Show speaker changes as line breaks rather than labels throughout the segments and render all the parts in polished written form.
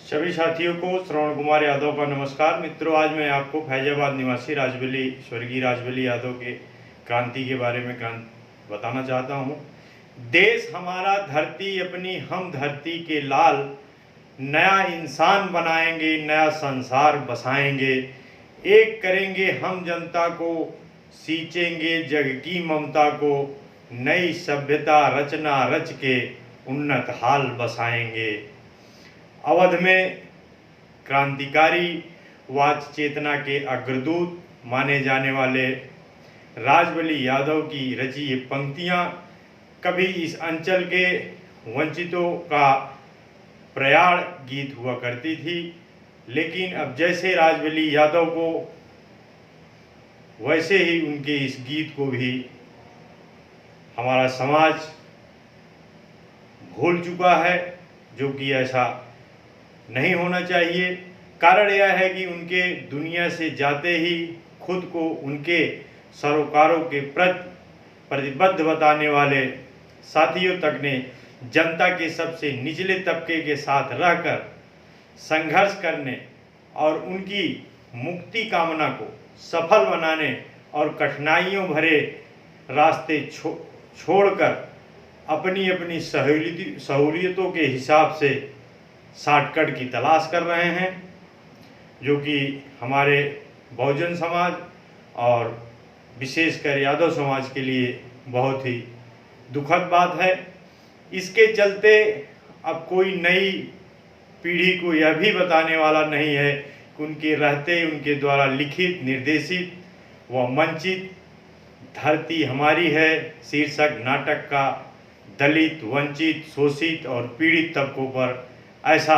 सभी साथियों को श्रवण कुमार यादव का नमस्कार। मित्रों, आज मैं आपको फैजाबाद निवासी राजबली स्वर्गीय राजबली यादव के क्रांति के बारे में बताना चाहता हूँ। देश हमारा धरती अपनी हम धरती के लाल, नया इंसान बनाएंगे नया संसार बसाएंगे, एक करेंगे हम जनता को, सींचेंगे जग की ममता को, नई सभ्यता रचना रच के उन्नत हाल बसाएंगे। अवध में क्रांतिकारी वाच चेतना के अग्रदूत माने जाने वाले राजबली यादव की रची ये पंक्तियाँ कभी इस अंचल के वंचितों का प्रयाण गीत हुआ करती थी, लेकिन अब जैसे राजबली यादव को वैसे ही उनके इस गीत को भी हमारा समाज भूल चुका है, जो कि ऐसा नहीं होना चाहिए। कारण यह है कि उनके दुनिया से जाते ही खुद को उनके सरोकारों के प्रति प्रतिबद्ध बताने वाले साथियों तक ने जनता के सबसे निचले तबके के साथ रहकर संघर्ष करने और उनकी मुक्ति कामना को सफल बनाने और कठिनाइयों भरे रास्ते छोड़कर अपनी अपनी सहूलियतों के हिसाब से शॉर्टकट की तलाश कर रहे हैं, जो कि हमारे बहुजन समाज और विशेषकर यादव समाज के लिए बहुत ही दुखद बात है। इसके चलते अब कोई नई पीढ़ी को यह भी बताने वाला नहीं है कि उनके रहते उनके द्वारा लिखित, निर्देशित व मंचित धरती हमारी है शीर्षक नाटक का दलित, वंचित, शोषित और पीड़ित तबकों पर ऐसा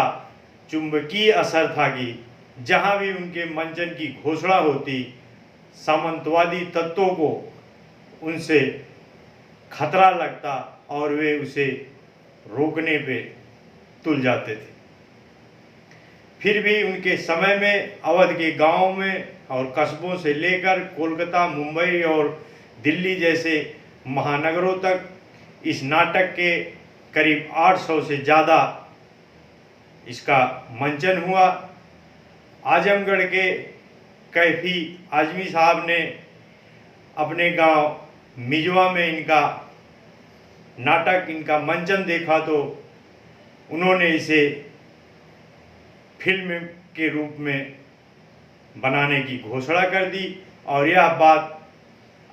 चुंबकीय असर था कि जहां भी उनके मंचन की घोषणा होती, सामंतवादी तत्वों को उनसे खतरा लगता और वे उसे रोकने पे तुल जाते थे। फिर भी उनके समय में अवध के गांवों में और कस्बों से लेकर कोलकाता, मुंबई और दिल्ली जैसे महानगरों तक इस नाटक के करीब 800 से ज़्यादा इसका मंचन हुआ। आजमगढ़ के कैफी आजमी साहब ने अपने गांव मिजवा में इनका नाटक, इनका मंचन देखा तो उन्होंने इसे फिल्म के रूप में बनाने की घोषणा कर दी। और यह बात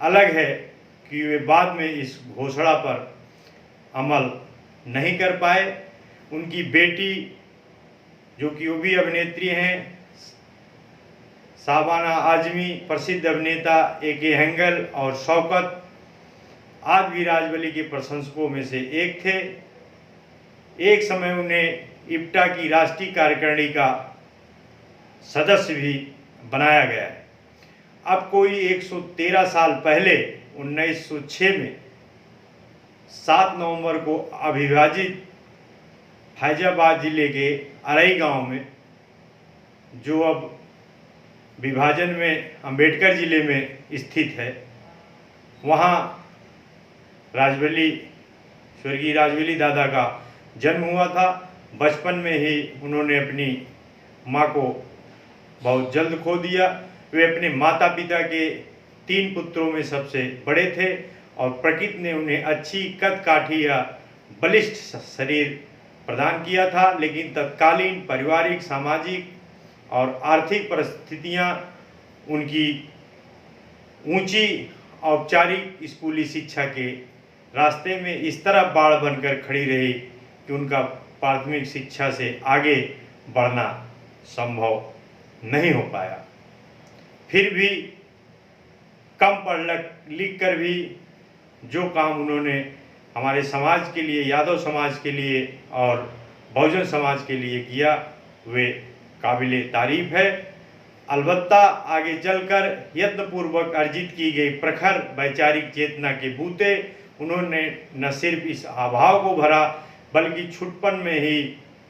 अलग है कि वे बाद में इस घोषणा पर अमल नहीं कर पाए। उनकी बेटी, जो कि वो भी अभिनेत्री हैं, शाबाना आजमी, प्रसिद्ध अभिनेता A.K. हेंगल और शौकत आज भी राजबली के प्रशंसकों में से एक थे। एक समय उन्हें इप्टा की राष्ट्रीय कार्यकारिणी का सदस्य भी बनाया गया है। अब कोई 113 साल पहले 1906 में 7 नवंबर को अविभाजित फैजाबाद जिले के अरई गांव में, जो अब विभाजन में अंबेडकर जिले में स्थित है, वहां राजबली स्वर्गीय राजबली दादा का जन्म हुआ था। बचपन में ही उन्होंने अपनी मां को बहुत जल्द खो दिया। वे अपने माता पिता के 3 पुत्रों में सबसे बड़े थे और प्रकृति ने उन्हें अच्छी कद काठी या बलिष्ठ शरीर प्रदान किया था, लेकिन तत्कालीन पारिवारिक, सामाजिक और आर्थिक परिस्थितियां उनकी ऊंची औपचारिक स्कूली शिक्षा के रास्ते में इस तरह बाढ़ बनकर खड़ी रही कि उनका प्राथमिक शिक्षा से आगे बढ़ना संभव नहीं हो पाया। फिर भी कम पढ़ लिख कर भी जो काम उन्होंने हमारे समाज के लिए, यादव समाज के लिए और बहुजन समाज के लिए किया, वे काबिले तारीफ है। अलबत्ता आगे चलकर यत्नपूर्वक अर्जित की गई प्रखर वैचारिक चेतना के बूते उन्होंने न सिर्फ इस अभाव को भरा, बल्कि छुटपन में ही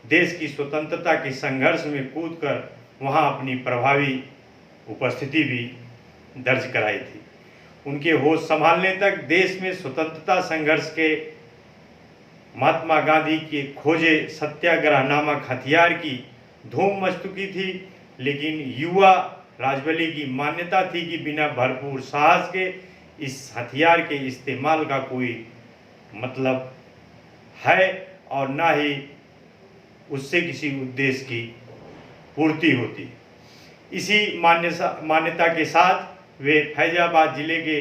देश की स्वतंत्रता के संघर्ष में कूदकर वहां अपनी प्रभावी उपस्थिति भी दर्ज कराई थी। उनके होश संभालने तक देश में स्वतंत्रता संघर्ष के महात्मा गांधी के खोजे सत्याग्रह नामक हथियार की धूम मच चुकी थी, लेकिन युवा राजबली की मान्यता थी कि बिना भरपूर साहस के इस हथियार के इस्तेमाल का कोई मतलब है और ना ही उससे किसी उद्देश्य की पूर्ति होती। इसी मान्यता के साथ वे फैजाबाद जिले के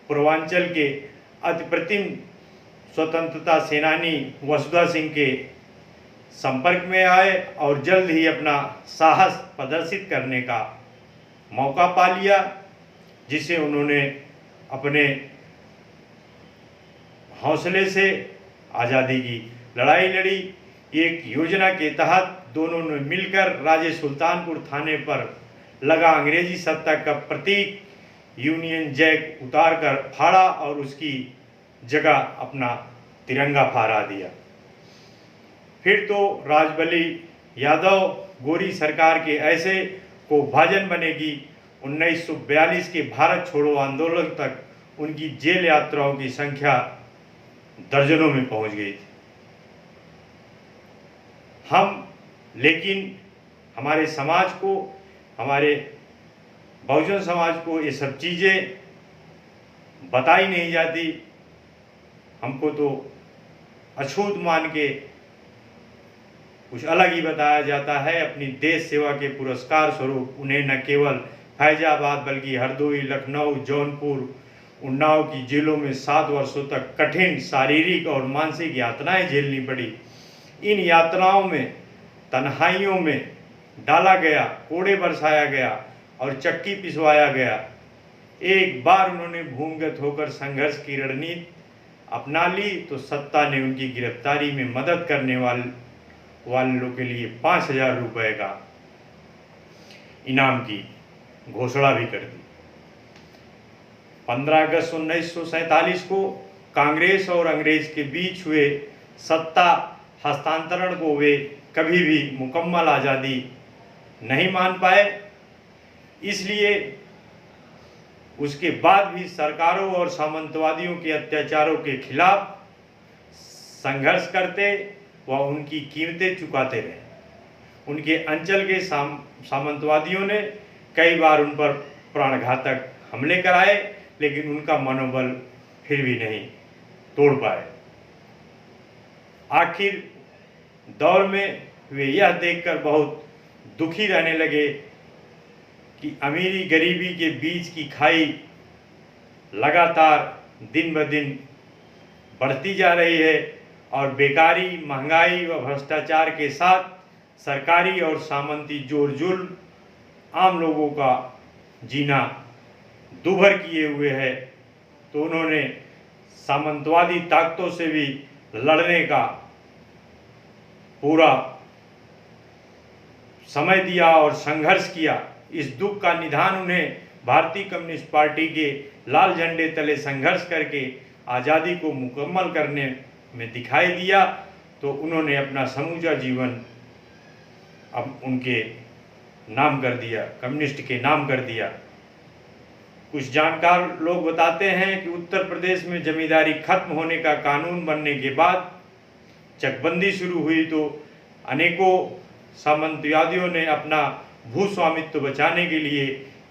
पूर्वांचल के अतिप्रतिम स्वतंत्रता सेनानी वसुधा सिंह के संपर्क में आए और जल्द ही अपना साहस प्रदर्शित करने का मौका पा लिया, जिसे उन्होंने अपने हौसले से आज़ादी की लड़ाई लड़ी। एक योजना के तहत दोनों ने मिलकर राजे सुल्तानपुर थाने पर लगा अंग्रेजी सत्ता का प्रतीक यूनियन जैक उतार कर फाड़ा और उसकी जगह अपना तिरंगा फहरा दिया। फिर तो राजबली यादव गोरी सरकार के ऐसे को भाजन बनेगी। 1942 के भारत छोड़ो आंदोलन तक उनकी जेल यात्राओं की संख्या दर्जनों में पहुंच गई थी। लेकिन हमारे समाज को, हमारे बहुजन समाज को ये सब चीज़ें बताई नहीं जाती। हमको तो अछूत मान के कुछ अलग ही बताया जाता है। अपनी देश सेवा के पुरस्कार स्वरूप उन्हें न केवल फैजाबाद बल्कि हरदोई, लखनऊ, जौनपुर, उन्नाव की जेलों में 7 वर्षों तक कठिन शारीरिक और मानसिक यातनाएं झेलनी पड़ी। इन यातनाओं में तन्हाइयों में डाला गया, कोड़े बरसाया गया और चक्की पिसवाया गया। एक बार उन्होंने भूमिगत होकर संघर्ष की रणनीति अपना ली तो सत्ता ने उनकी गिरफ्तारी में मदद करने वालों के लिए 5,000 रुपये का इनाम की घोषणा भी कर दी। 15 अगस्त 1947 को कांग्रेस और अंग्रेज के बीच हुए सत्ता हस्तांतरण को वे कभी भी मुकम्मल आज़ादी नहीं मान पाए। इसलिए उसके बाद भी सरकारों और सामंतवादियों के अत्याचारों के खिलाफ संघर्ष करते व उनकी कीमतें चुकाते रहे। उनके अंचल के सामंतवादियों ने कई बार उन पर प्राणघातक हमले कराए, लेकिन उनका मनोबल फिर भी नहीं तोड़ पाए। आखिर दौर में वे यह देखकर बहुत दुखी रहने लगे कि अमीरी गरीबी के बीच की खाई लगातार दिन ब दिन बढ़ती जा रही है और बेकारी, महंगाई व भ्रष्टाचार के साथ सरकारी और सामंती जोर जुल्म आम लोगों का जीना दूभर किए हुए है। तो उन्होंने सामंतवादी ताकतों से भी लड़ने का पूरा समय दिया और संघर्ष किया। इस दुख का निदान उन्हें भारतीय कम्युनिस्ट पार्टी के लाल झंडे तले संघर्ष करके आज़ादी को मुकम्मल करने में दिखाई दिया। तो उन्होंने अपना समूचा जीवन अब उनके नाम कर दिया, कम्युनिस्ट के नाम कर दिया। कुछ जानकार लोग बताते हैं कि उत्तर प्रदेश में जमींदारी खत्म होने का कानून बनने के बाद चकबंदी शुरू हुई तो अनेकों सामंतवादियों ने अपना भू स्वामित्व बचाने के लिए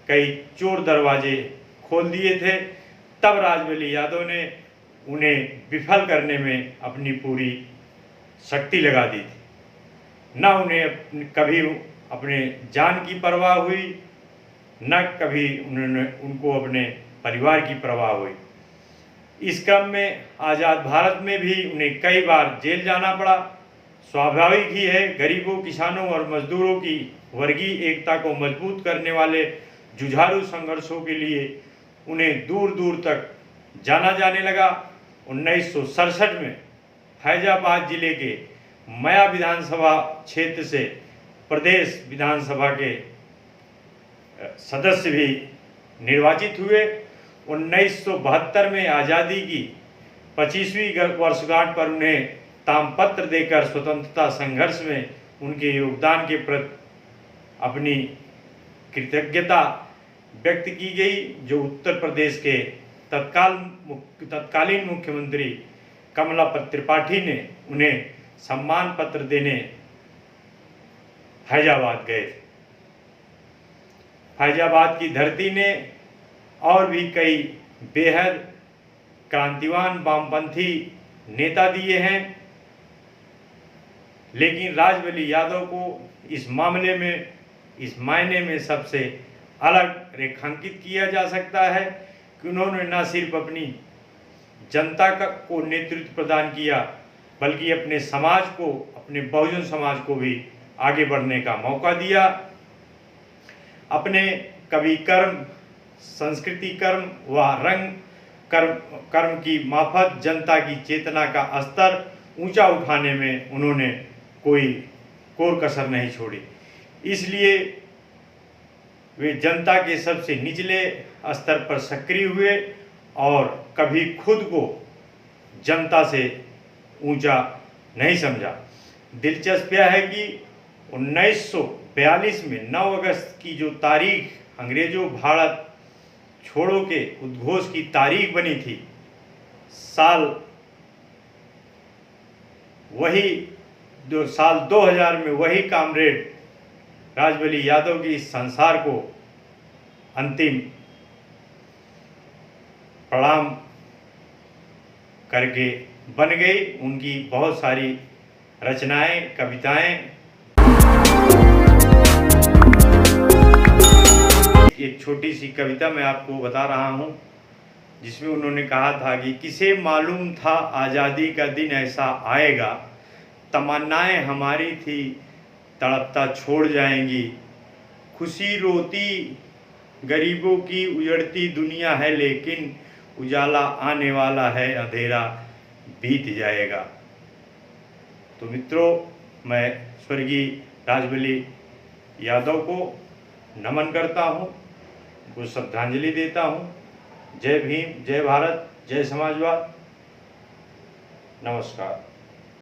कई चोर दरवाजे खोल दिए थे। तब राजबली यादव ने उन्हें विफल करने में अपनी पूरी शक्ति लगा दी थी। न उन्हें कभी अपने जान की परवाह हुई, न कभी उनको अपने परिवार की परवाह हुई। इस क्रम में आज़ाद भारत में भी उन्हें कई बार जेल जाना पड़ा। स्वाभाविक ही है, गरीबों, किसानों और मजदूरों की वर्गीय एकता को मजबूत करने वाले जुझारू संघर्षों के लिए उन्हें दूर दूर तक जाना जाने लगा। 1967 में फैजाबाद जिले के मया विधानसभा क्षेत्र से प्रदेश विधानसभा के सदस्य भी निर्वाचित हुए। 1972 में आज़ादी की 25वीं वर्षगांठ पर उन्हें तामपत्र देकर स्वतंत्रता संघर्ष में उनके योगदान के प्रति अपनी कृतज्ञता व्यक्त की गई, जो उत्तर प्रदेश के तत्कालीन मुख्यमंत्री कमला त्रिपाठी ने उन्हें सम्मान पत्र देने फैजाबाद गए थे। फैजाबाद की धरती ने और भी कई बेहद क्रांतिवान वामपंथी नेता दिए हैं, लेकिन राजबली यादव को इस मामले में, इस मायने में सबसे अलग रेखांकित किया जा सकता है कि उन्होंने न सिर्फ अपनी जनता को नेतृत्व प्रदान किया, बल्कि अपने समाज को, अपने बहुजन समाज को भी आगे बढ़ने का मौका दिया। अपने कवि कर्म, संस्कृति कर्म व रंग कर्म की मार्फत जनता की चेतना का स्तर ऊंचा उठाने में उन्होंने कोई कोर कसर नहीं छोड़ी। इसलिए वे जनता के सबसे निचले स्तर पर सक्रिय हुए और कभी खुद को जनता से ऊंचा नहीं समझा। दिलचस्प यह है कि 1942 में 9 अगस्त की जो तारीख अंग्रेजों भारत छोड़ो के उद्घोष की तारीख बनी थी, साल 2000 में वही कामरेड राजबली यादव की इस संसार को अंतिम प्रणाम करके बन गई। उनकी बहुत सारी रचनाएं, कविताएं, एक छोटी सी कविता मैं आपको बता रहा हूं, जिसमें उन्होंने कहा था कि किसे मालूम था आज़ादी का दिन ऐसा आएगा, तमन्नाएं हमारी थी तड़पता छोड़ जाएंगी, खुशी रोती गरीबों की उजड़ती दुनिया है, लेकिन उजाला आने वाला है, अंधेरा बीत जाएगा। तो मित्रों, मैं स्वर्गीय राजबली यादव को नमन करता हूँ, उनको श्रद्धांजलि देता हूँ। जय भीम, जय भारत, जय समाजवाद। नमस्कार।